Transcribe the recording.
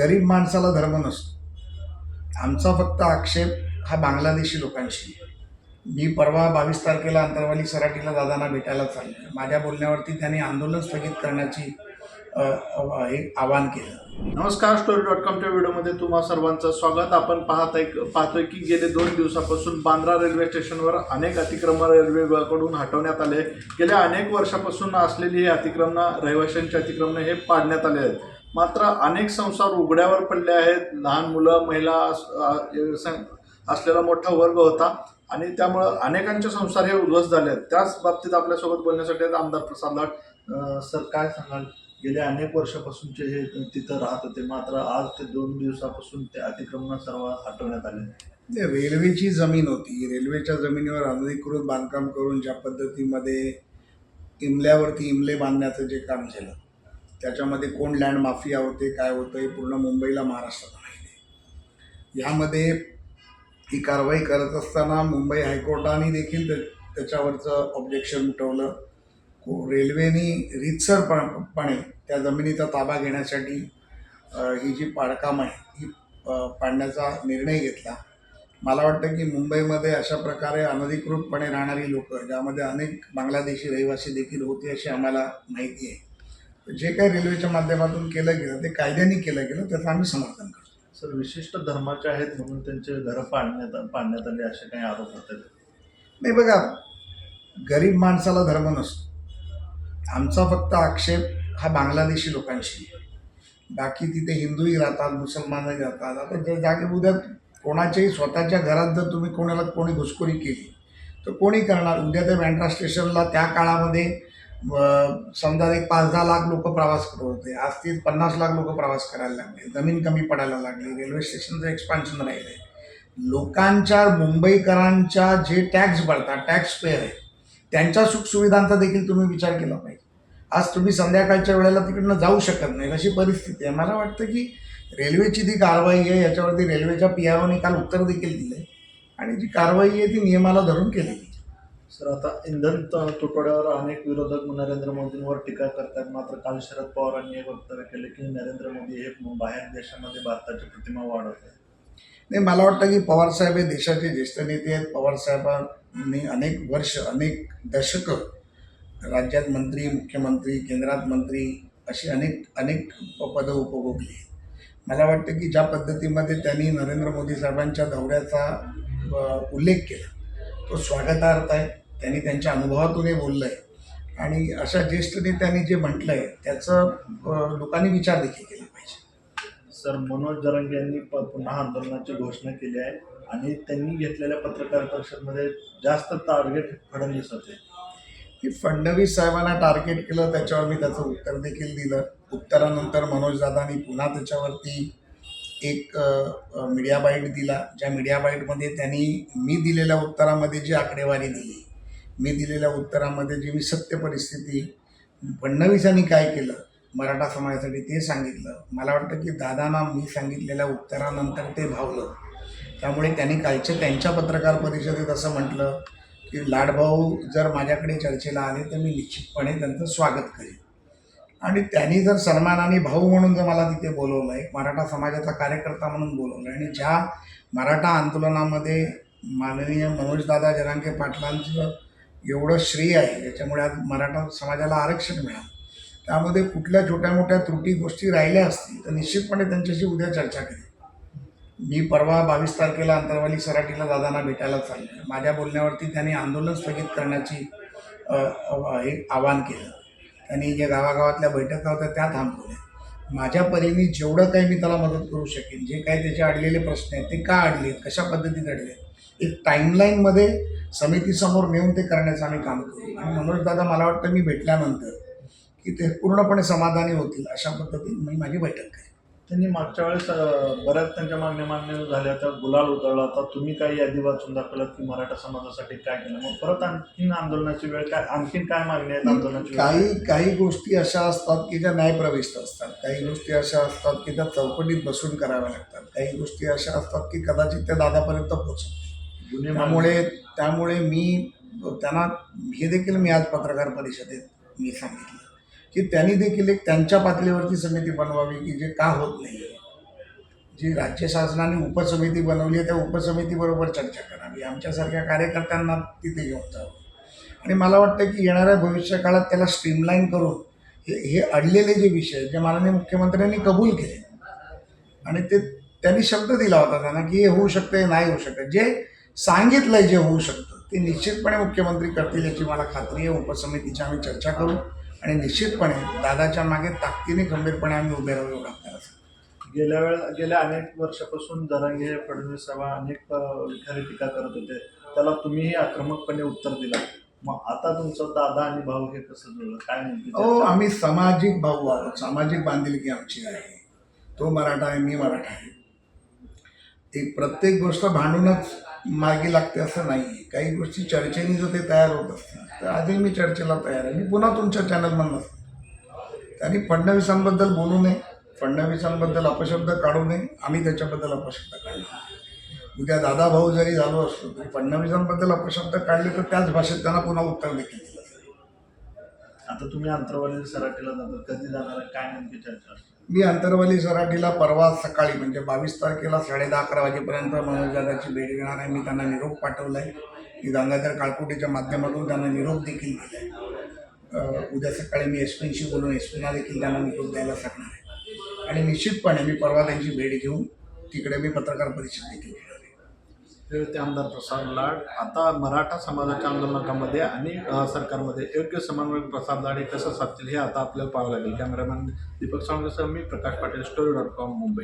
गरीब माणसाला धर्म नसतो. आमचा फक्त आक्षेप हा बांगलादेशी लोकांशी आहे. मी परवा 22 तारखेला अंतरवाली सराटीला दादांना भेटायला चाललो. माझ्या बोलण्यावरती त्यांनी आंदोलन स्थगित करण्याची एक आवाहन केलं. नमस्कार, story.comच्या व्हिडिओमध्ये तुम्हा सर्वांचं स्वागत. आपण पाहतोय की गेले 2 दिवसापासून बांद्रा रेल्वे स्टेशनवर अनेक अतिक्रमण रेल्वे विभागाकडून हटवण्यात आले. गेल्या अनेक वर्षापासून असलेली ही अतिक्रमणं, रहिवाशांची अतिक्रमणं हे पाडण्यात आले आहेत. मात्र अनेक संसार उघड्यावर पडले आहेत. लहान मुलं, महिला असलेला मोठा वर्ग होता आणि त्यामुळं अनेकांचे संसार हे उद्ध्वस्त झाले आहेत. त्याच बाबतीत आपल्यासोबत बोलण्यासाठी आमदार प्रसाद लाड. सर, काय सांगाल? गेल्या अनेक वर्षापासूनचे हे तिथं राहत होते, मात्र आज ते 2 दिवसापासून ते अतिक्रमण सर्व हटवण्यात आले. रेल्वेची जमीन होती. रेल्वेच्या जमिनीवर अनधिकृत बांधकाम करून ज्या पद्धतीमध्ये इमल्यावरती इमले बांधण्याचं जे काम झालं, त्याच्यामध्ये कोण लँड माफिया होते, काय होतं, हे पूर्ण मुंबईला, महाराष्ट्राला माहिती आहे. ह्यामध्ये ही कारवाई करत असताना मुंबई हायकोर्टाने देखील त्याच्यावरचं ऑब्जेक्शन उठवलं. रेल्वेने रीतसरपणे त्या जमिनीचा ताबा घेण्यासाठी ही जी पाडकाम आहे ही पाडण्याचा निर्णय घेतला. मला वाटतं की मुंबईमध्ये अशा प्रकारे अनधिकृतपणे राहणारी लोक, ज्यामध्ये अनेक बांगलादेशी रहिवासी देखील होते अशी आम्हाला माहिती आहे. जे काही रेल्वेच्या माध्यमातून केलं गेलं ते कायद्याने केलं गेलं, त्याचं आम्ही समर्थन करतो. सर, विशिष्ट धर्माचे आहेत म्हणून त्यांचे घरं पाडण्यात आले असे काही आरोप होतात? नाही, बघा, गरीब माणसाला धर्म नसतो. आमचा फक्त आक्षेप हा बांगलादेशी लोकांशी आहे. बाकी तिथे हिंदूही राहतात, मुसलमानही राहतात. आता जर जागे उद्या कोणाच्याही स्वतःच्या घरात जर तुम्ही कोणी घुसखोरी केली तर कोणी करणार? उद्या त्या बँड्रा स्टेशनला त्या काळामध्ये समजा एक 5-10 लाख लोक प्रवास करत होते. आज ते 50 लाख लोक प्रवास करायला लागले. जमीन कमी पडायला लागली. रेल्वे स्टेशनचं एक्सपान्शन राहिलं आहे. लोकांच्या, मुंबईकरांच्या जे टॅक्स भरतात, टॅक्स पेअर आहे, त्यांच्या सुखसुविधांचा देखील तुम्ही विचार केला पाहिजे. आज तुम्ही संध्याकाळच्या वेळेला तिकडनं जाऊ शकत नाही अशी परिस्थिती आहे. मला वाटतं की रेल्वेची ती कारवाई आहे, याच्यावरती रेल्वेच्या PROने काल उत्तर देखील दिलं आणि जी कारवाई आहे ती नियमाला धरून केलेली. सर, आता इंधन तुटवड्यावर अनेक विरोधक नरेंद्र मोदींवर टीका करतात. मात्र काल शरद पवारांनी एक वक्तव्य केले की नरेंद्र मोदी हे बाहेर देशामध्ये भारताची प्रतिमा वाढवत आहेत. नाही, मला वाटतं की पवारसाहेब हे देशाचे ज्येष्ठ नेते आहेत. पवारसाहेबांनी अनेक वर्ष, अनेक दशकं राज्यात मंत्री, मुख्यमंत्री, केंद्रात मंत्री अशी अनेक पदं उपभोगली. मला वाटतं की ज्या पद्धतीमध्ये त्यांनी नरेंद्र मोदी साहेबांच्या दौऱ्याचा उल्लेख केला तो स्वागतार्थ आहे. त्यांनी त्यांच्या अनुभवातूनही बोललं आहे आणि अशा ज्येष्ठ नेत्यांनी जे म्हटलं आहे त्याचं लोकांनी विचार देखील केला पाहिजे. सर, मनोज जरांगे यांनी पुन्हा आंदोलनाची घोषणा केली आहे आणि त्यांनी घेतलेल्या पत्रकार परिषदेमध्ये जास्त टार्गेट फडणवीस होते. की फडणवीस साहेबांना टार्गेट केलं, त्याच्यावर मी त्याचं उत्तर देखील दिलं. उत्तरानंतर मनोजदादांनी पुन्हा त्याच्यावरती एक मीडिया बाईट दिला. ज्या मीडिया बाईटमध्ये त्यांनी मी दिलेल्या उत्तरामध्ये जी आकडेवारी दिली, मी दिलेल्या उत्तरामध्ये जी मी सत्य परिस्थिती, फडणवीसांनी काय केलं मराठा समाजासाठी ते सांगितलं. मला वाटतं की दादांना मी सांगितलेल्या उत्तरानंतर ते भावलं. त्यामुळे त्यांनी कालच्या त्यांच्या पत्रकार परिषदेत असं म्हटलं की लाडभाऊ जर माझ्याकडे चर्चेला आले तर मी निश्चितपणे त्यांचं स्वागत करेन. आणि त्यांनी जर सन्मानाने भाऊ म्हणून जर मला तिथे बोलवलं, एक मराठा समाजाचा कार्यकर्ता म्हणून बोलवलं आणि ज्या मराठा आंदोलनामध्ये माननीय मनोजदादा जरांगे पाटलांचं एवढं श्रेय आहे, याच्यामुळे आज मराठा समाजाला आरक्षण मिळालं. त्यामध्ये कुठल्या छोट्या मोठ्या त्रुटी गोष्टी राहिल्या असतील तर निश्चितपणे त्यांच्याशी उद्या चर्चा करेन. मी परवा 22 तारखेला अंतरवाली सराटीला दादांना भेटायला चाललो. माझ्या बोलण्यावरती त्यांनी आंदोलन स्थगित करण्याची एक आवाहन केलं. त्यांनी ज्या गावागावातल्या बैठका होत्या त्या थांबवल्या. माझ्या परीने जेवढं काही मी त्याला मदत करू शकेन, जे काही त्याचे अडलेले प्रश्न आहेत ते का अडलेत, कशा पद्धतीत अडलेत, एक टाईमलाईनमध्ये समितीसमोर नेऊन ते करण्याचं आम्ही काम करू. आणि मनोज दादा मला वाटतं मी भेटल्यानंतर की ते पूर्णपणे समाधानी होतील अशा पद्धतीने मी माझी बैठक करेन. त्यांनी मागच्या वेळेस बऱ्याच त्यांच्या मागण्या मान्य झाल्या, तर गुलाल उधळला. आता तुम्ही काही यादी वाचून दाखवलं की मराठा समाजासाठी काय केलं, मग परत आणखीन आंदोलनाची वेळ काय, आणखीन काय मागणी आहेत आंदोलनाची? काही गोष्टी अशा असतात की ज्या न्यायप्रविष्ट असतात. काही गोष्टी अशा असतात की त्या चौकटीत बसून कराव्या लागतात. काही गोष्टी अशा असतात की कदाचित त्या दादापर्यंत पोहोचतात. त्यामुळे मी त्यांना हे देखील मी आज पत्रकार परिषदेत मी सांगितलं की त्यांनी देखील एक त्यांच्या पातळीवरती समिती बनवावी की जे का होत नाही. जी राज्य शासनाने उपसमिती बनवली आहे त्या उपसमितीबरोबर चर्चा करावी, आमच्यासारख्या कार्यकर्त्यांना तिथे घेऊन जावं. आणि मला वाटतं की येणाऱ्या भविष्यकाळात त्याला स्ट्रीमलाईन करून हे अडलेले जे विषय आहेत, जे माननीय मुख्यमंत्र्यांनी कबूल केले आणि ते त्यांनी शब्द दिला होता त्यांना की हे होऊ शकतं, हे नाही होऊ शकत, जे सांगितलंय जे होऊ शकतं ते निश्चितपणे मुख्यमंत्री करतील याची मला खात्री आहे. उपसमितीची आम्ही चर्चा करू आणि निश्चितपणे दादाच्या मागे ताकदीने खंबीरपणे आम्ही उभे राहू एवढं आपल्याला सांगतो. गेल्या अनेक वर्षापासून जरांगे फडणवीस साहेब अनेक विखारी टीका करत होते, त्याला तुम्हीही आक्रमकपणे उत्तर दिला. मग आता तुमचं दादा आणि भाऊ हे कसं जुळलं, काय नेमकी हो, चर्चा? आम्ही सामाजिक भाऊ आहोत, सामाजिक बांधिलकी आमची आहे. तो मराठा आहे, मी मराठा आहे. एक प्रत्येक गोष्ट भांडूनच मार्गी लागते असं नाही. काही गोष्टी चर्चेने जर ते तयार होत असतील तर आधी मी चर्चेला तयार आहे. मी पुन्हा तुमच्या चॅनलमधून असतो. त्यांनी फडणवीसांबद्दल बोलू नये, फडणवीसांबद्दल अपशब्द काढू नये, आम्ही त्याच्याबद्दल अपशब्द काढला. उद्या दादा भाऊ जरी झालो असतो तरी फडणवीसांबद्दल अपशब्द काढले तर त्याच भाषेत त्यांना पुन्हा उत्तर देखील दिलं जाईल. आता तुम्ही अंतरवाली सराटीला जातात, कधी जाणार आहे, काय नेमकी चर्चा असते? मी अंतरवाली सराटीला परवा सकाळी म्हणजे 22 तारखेला 10:30-11 वाजेपर्यंत मनोजदादाची भेट घेणार आहे. मी त्यांना निरोप पाठवला आहे. मी गंगाधर काळकुटीच्या माध्यमातून त्यांना निरोप देखील दिला आहे. उद्या सकाळी मी एस पीशी बोलून एस पीना देखील त्यांना निरोप द्यायला सांगणार आहे. आणि निश्चितपणे मी परवा त्यांची भेट घेऊन तिकडे मी पत्रकार परिषद देखील घेणार आहे. ते आमदार प्रसाद लाड आता मराठा समाजाच्या आंदोलनामध्ये आणि सरकारमध्ये योग्य समन्वय प्रसाद लाड हे कसं साधतील हे आता आपल्याला पाहावं लागेल. कॅमेरामॅन दीपक सावंतसह मी प्रकाश पाटील, story.com, मुंबई.